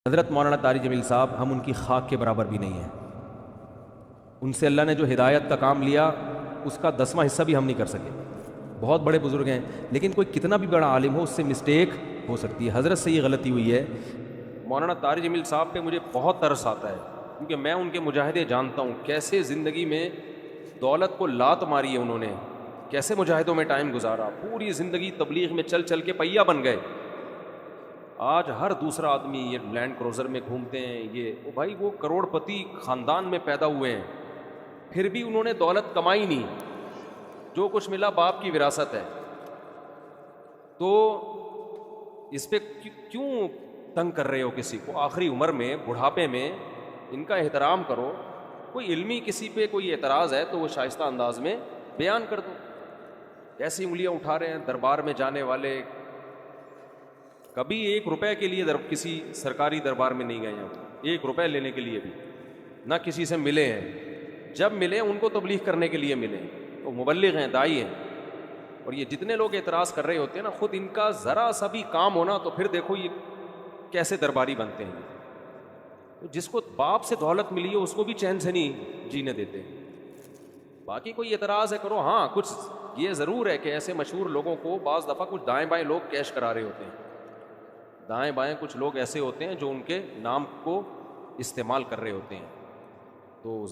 حضرت مولانا طارق جمیل صاحب ہم ان کی خاک کے برابر بھی نہیں ہیں. ان سے اللہ نے جو ہدایت کا کام لیا اس کا 10واں حصہ بھی ہم نہیں کر سکے. بہت بڑے بزرگ ہیں لیکن کوئی کتنا بھی بڑا عالم ہو اس سے مسٹیک ہو سکتی ہے. حضرت سے یہ غلطی ہوئی ہے. مولانا طارق جمیل صاحب پہ مجھے بہت ترس آتا ہے کیونکہ میں ان کے مجاہدے جانتا ہوں، کیسے زندگی میں دولت کو لات ماری ہے انہوں نے، کیسے مجاہدوں میں ٹائم گزارا، پوری زندگی تبلیغ میں چل چل کے پہیا بن گئے. آج ہر دوسرا آدمی یہ لینڈ کروزر میں گھومتے ہیں، یہ بھائی وہ کروڑ پتی خاندان میں پیدا ہوئے ہیں، پھر بھی انہوں نے دولت کمائی نہیں. جو کچھ ملا باپ کی وراثت ہے. تو اس پہ کیوں تنگ کر رہے ہو کسی کو؟ آخری عمر میں، بڑھاپے میں ان کا احترام کرو. کوئی علمی کسی پہ کوئی اعتراض ہے تو وہ شائستہ انداز میں بیان کر دو. ایسی انگلیاں اٹھا رہے ہیں دربار میں جانے والے، کبھی 1 روپے کے لیے کسی سرکاری دربار میں نہیں گئے ہیں، 1 روپے لینے کے لیے بھی نہ کسی سے ملے ہیں. جب ملے ان کو تبلیغ کرنے کے لیے ملے. وہ مبلغ ہیں، داعی ہیں. اور یہ جتنے لوگ اعتراض کر رہے ہوتے ہیں نا، خود ان کا ذرا سا بھی کام ہونا تو پھر دیکھو یہ کیسے درباری بنتے ہیں. جس کو باپ سے دولت ملی ہے اس کو بھی چین سے نہیں جینے دیتے. باقی کوئی اعتراض ہے کرو. ہاں کچھ یہ ضرور ہے کہ ایسے مشہور لوگوں کو بعض دفعہ کچھ دائیں بائیں لوگ کیش کرا رہے ہوتے ہیں. دائیں بائیں کچھ لوگ ایسے ہوتے ہیں جو ان کے نام کو استعمال کر رہے ہوتے ہیں. تو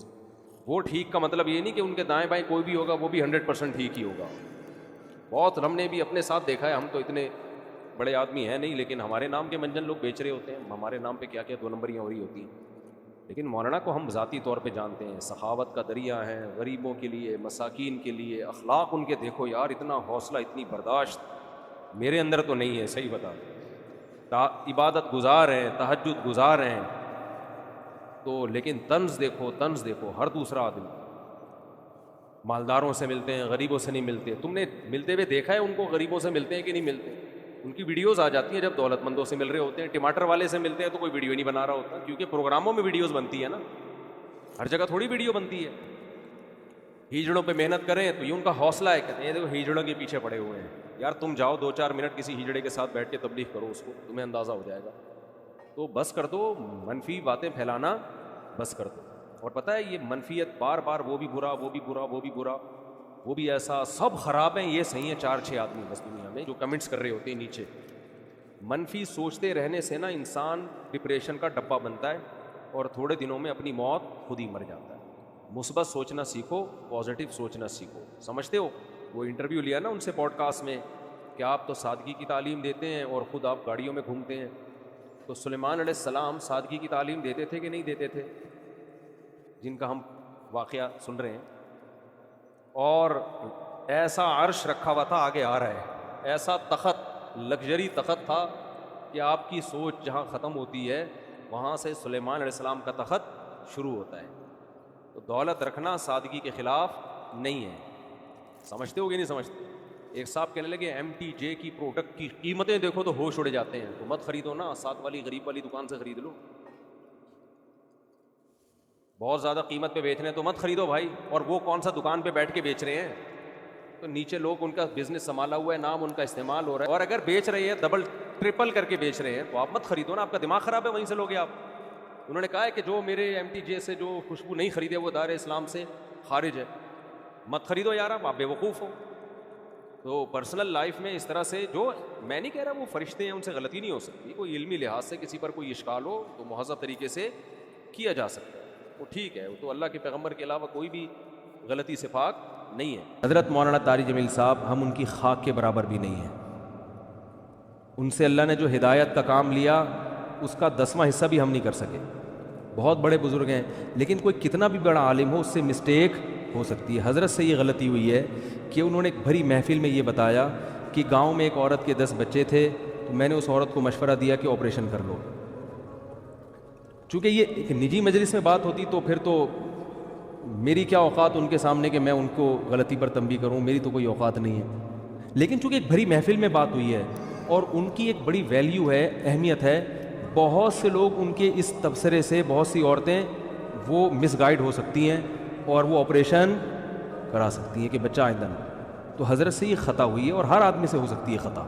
وہ ٹھیک کا مطلب یہ نہیں کہ ان کے دائیں بائیں کوئی بھی ہوگا وہ بھی 100% ٹھیک ہی ہوگا. بہت ہم نے بھی اپنے ساتھ دیکھا ہے. ہم تو اتنے بڑے آدمی ہیں نہیں، لیکن ہمارے نام کے منجن لوگ بیچ رہے ہوتے ہیں. ہمارے نام پہ کیا کیا 2 نمبریاں ہو رہی ہوتی ہیں. لیکن مولانا کو ہم ذاتی طور پہ جانتے ہیں، سخاوت کا دریا ہیں، غریبوں کے لیے، مساکین کے لیے. اخلاق ان کے دیکھو یار، اتنا حوصلہ، اتنی برداشت میرے اندر تو نہیں ہے. صحیح بتا، عبادت گزار ہیں، تہجد گزار ہیں تو، لیکن طنز دیکھو، طنز دیکھو. ہر دوسرا آدمی مالداروں سے ملتے ہیں، غریبوں سے نہیں ملتے. تم نے ملتے ہوئے دیکھا ہے ان کو؟ غریبوں سے ملتے ہیں کہ نہیں ملتے؟ ان کی ویڈیوز آ جاتی ہیں جب دولت مندوں سے مل رہے ہوتے ہیں. ٹماٹر والے سے ملتے ہیں تو کوئی ویڈیو نہیں بنا رہا ہوتا، کیونکہ پروگراموں میں ویڈیوز بنتی ہے نا، ہر جگہ تھوڑی ویڈیو بنتی ہے. ہیجڑوں پہ محنت کریں تو یہ ان کا حوصلہ ہے. کہتے ہیں دیکھو ہیجڑوں کے پیچھے پڑے ہوئے ہیں. یار تم جاؤ 2-4 منٹ کسی ہیجڑے کے ساتھ بیٹھ کے تبلیغ کرو، اس کو تمہیں اندازہ ہو جائے گا. تو بس کر دو منفی باتیں پھیلانا، بس کر دو. اور پتہ ہے یہ منفیت بار بار، وہ بھی برا، وہ بھی برا، وہ بھی برا، وہ بھی ایسا، سب خراب ہیں، یہ صحیح ہیں 4-6 آدمی بس دنیا میں جو کمنٹس کر رہے ہوتے ہیں نیچے. منفی سوچتے رہنے سے نا انسان ڈپریشن کا ڈبہ بنتا ہے اور تھوڑے دنوں میں اپنی موت خود ہی مر جاتا ہے. مثبت سوچنا سیکھو، پازیٹیو سوچنا سیکھو. سمجھتے ہو وہ انٹرویو لیا نا ان سے پوڈ کاسٹ میں کہ آپ تو سادگی کی تعلیم دیتے ہیں اور خود آپ گاڑیوں میں گھومتے ہیں. تو سلیمان علیہ السلام سادگی کی تعلیم دیتے تھے کہ نہیں دیتے تھے؟ جن کا ہم واقعہ سن رہے ہیں. اور ایسا عرش رکھا ہوا تھا، آگے آ رہا ہے، ایسا تخت، لگژری تخت تھا کہ آپ کی سوچ جہاں ختم ہوتی ہے وہاں سے سلیمان علیہ السلام کا تخت شروع ہوتا ہے. تو دولت رکھنا سادگی کے خلاف نہیں ہے. سمجھتے ہو کہ نہیں سمجھتے؟ ایک صاحب کہنے لگے MTJ کی پروڈکٹ کی قیمتیں دیکھو تو ہوش اڑ جاتے ہیں. تو مت خریدو نا، ساتھ والی غریب والی دکان سے خرید لو. بہت زیادہ قیمت پہ بیچ رہے ہیں تو مت خریدو بھائی. اور وہ کون سا دکان پہ بیٹھ کے بیچ رہے ہیں؟ تو نیچے لوگ ان کا بزنس سنبھالا ہوا ہے، نام ان کا استعمال ہو رہا ہے، اور اگر بیچ رہے ہیں ڈبل ٹرپل کر کے بیچ رہے ہیں تو آپ مت خریدو نا. آپ کا دماغ خراب ہے، وہیں سے لوگے آپ. انہوں نے کہا ہے کہ جو میرے MTJ سے جو خوشبو نہیں خریدے وہ دار اسلام سے خارج ہے. مت خریدو یار، آپ بے وقوف ہو. تو پرسنل لائف میں اس طرح سے، جو میں نہیں کہہ رہا وہ فرشتے ہیں ان سے غلطی نہیں ہو سکتی، کوئی علمی لحاظ سے کسی پر کوئی اشکال ہو تو مہذب طریقے سے کیا جا سکتا ہے، وہ ٹھیک ہے. وہ تو اللہ کے پیغمبر کے علاوہ کوئی بھی غلطی سے پاک نہیں ہے. حضرت مولانا طارق جمیل صاحب ہم ان کی خاک کے برابر بھی نہیں ہیں. ان سے اللہ نے جو ہدایت کا کام لیا اس کا 10واں حصہ بھی ہم نہیں کر سکے. بہت بڑے بزرگ ہیں لیکن کوئی کتنا بھی بڑا عالم ہو اس سے مسٹیک ہو سکتی ہے. حضرت سے یہ غلطی ہوئی ہے کہ انہوں نے ایک بھری محفل میں یہ بتایا کہ گاؤں میں ایک عورت کے 10 بچے تھے تو میں نے اس عورت کو مشورہ دیا کہ آپریشن کر لو. چونکہ یہ ایک نجی مجلس میں بات ہوتی تو پھر تو میری کیا اوقات ان کے سامنے کہ میں ان کو غلطی پر تنبیہ کروں، میری تو کوئی اوقات نہیں ہے. لیکن چونکہ ایک بھری محفل میں بات ہوئی ہے اور ان کی ایک بڑی ویلیو ہے، اہمیت ہے، بہت سے لوگ ان کے اس تبصرے سے، بہت سی عورتیں وہ مس گائیڈ ہو سکتی ہیں اور وہ آپریشن کرا سکتی ہیں کہ بچہ آئندہ نہ. تو حضرت سے یہ خطا ہوئی ہے اور ہر آدمی سے ہو سکتی ہے خطا.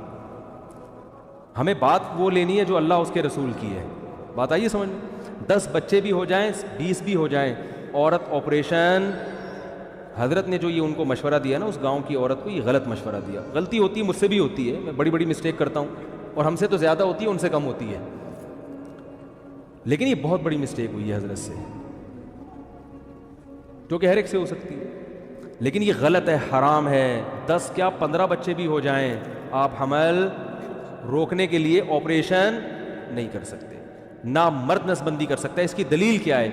ہمیں بات وہ لینی ہے جو اللہ اس کے رسول کی ہے. بات آئیے سمجھ میں؟ 10 بچے بھی ہو جائیں 20 بھی ہو جائیں، عورت آپریشن، حضرت نے جو یہ ان کو مشورہ دیا نا اس گاؤں کی عورت کو، یہ غلط مشورہ دیا. غلطی ہوتی ہے، مجھ سے بھی ہوتی ہے، میں بڑی بڑی مسٹیک کرتا ہوں اور ہم سے تو زیادہ ہوتی ہے، ان سے کم ہوتی ہے، لیکن یہ بہت بڑی مسٹیک ہوئی ہے حضرت سے، جو کہ ہر ایک سے ہو سکتی ہے، لیکن یہ غلط ہے، حرام ہے. 10 کیا 15 بچے بھی ہو جائیں، آپ حمل روکنے کے لیے آپریشن نہیں کر سکتے، نہ مرد نسبندی کر سکتا ہے. اس کی دلیل کیا ہے؟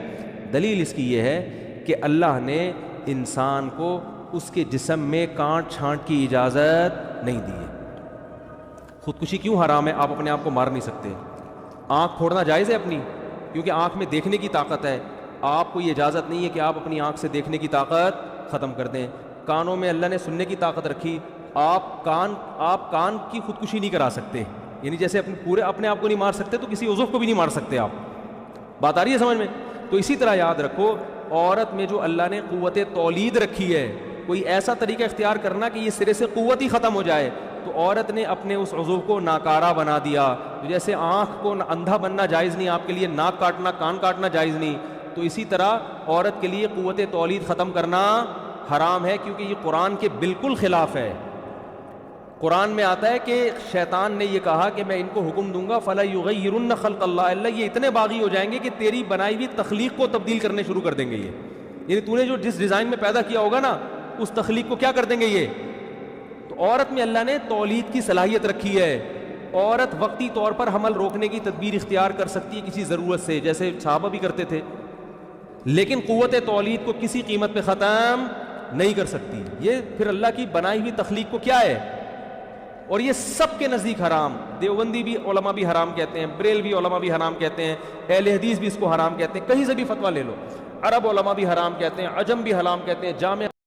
دلیل اس کی یہ ہے کہ اللہ نے انسان کو اس کے جسم میں کانٹ چھانٹ کی اجازت نہیں دی ہے. خودکشی کیوں حرام ہے؟ آپ اپنے آپ کو مار نہیں سکتے. آنکھ پھوڑنا جائز ہے اپنی، کیونکہ آنکھ میں دیکھنے کی طاقت ہے. آپ کو یہ اجازت نہیں ہے کہ آپ اپنی آنکھ سے دیکھنے کی طاقت ختم کر دیں. کانوں میں اللہ نے سننے کی طاقت رکھی، آپ کان کی خودکشی نہیں کرا سکتے، یعنی جیسے اپنے آپ کو نہیں مار سکتے تو کسی عضو کو بھی نہیں مار سکتے آپ. بات آ رہی ہے سمجھ میں؟ تو اسی طرح یاد رکھو، عورت میں جو اللہ نے قوت تولید رکھی ہے، کوئی ایسا طریقہ اختیار کرنا کہ یہ سرے سے قوت ہی ختم ہو جائے، تو عورت نے اپنے اس عضو کو ناکارہ بنا دیا. جیسے آنکھ کو اندھا بننا جائز نہیں آپ کے لیے، ناک کاٹنا کان کاٹنا جائز نہیں، تو اسی طرح عورت کے لیے قوت تولید ختم کرنا حرام ہے، کیونکہ یہ قرآن کے بالکل خلاف ہے. قرآن میں آتا ہے کہ شیطان نے یہ کہا کہ میں ان کو حکم دوں گا فَلَا يُغَيِّرُنَّ خَلْقَ اللَّهِ، اللہ یہ اتنے باغی ہو جائیں گے کہ تیری بنائی ہوئی تخلیق کو تبدیل کرنے شروع کر دیں گے. یہ یعنی تو نے جو جس ڈیزائن میں پیدا کیا ہوگا نا، اس تخلیق کو کیا کر دیں گے یہ. تو عورت میں اللہ نے تولید کی صلاحیت رکھی ہے. عورت وقتی طور پر حمل روکنے کی تدبیر اختیار کر سکتی ہے کسی ضرورت سے، جیسے صحابہ بھی کرتے تھے، لیکن قوت تولید کو کسی قیمت پہ ختم نہیں کر سکتی. یہ پھر اللہ کی بنائی ہوئی تخلیق کو کیا ہے، اور یہ سب کے نزدیک حرام. دیوبندی بھی علماء بھی حرام کہتے ہیں، بریلوی علماء بھی حرام کہتے ہیں، اہل حدیث بھی اس کو حرام کہتے ہیں، کہیں سے بھی فتویٰ لے لو. عرب علماء بھی حرام کہتے ہیں، عجم بھی حرام کہتے ہیں، جامع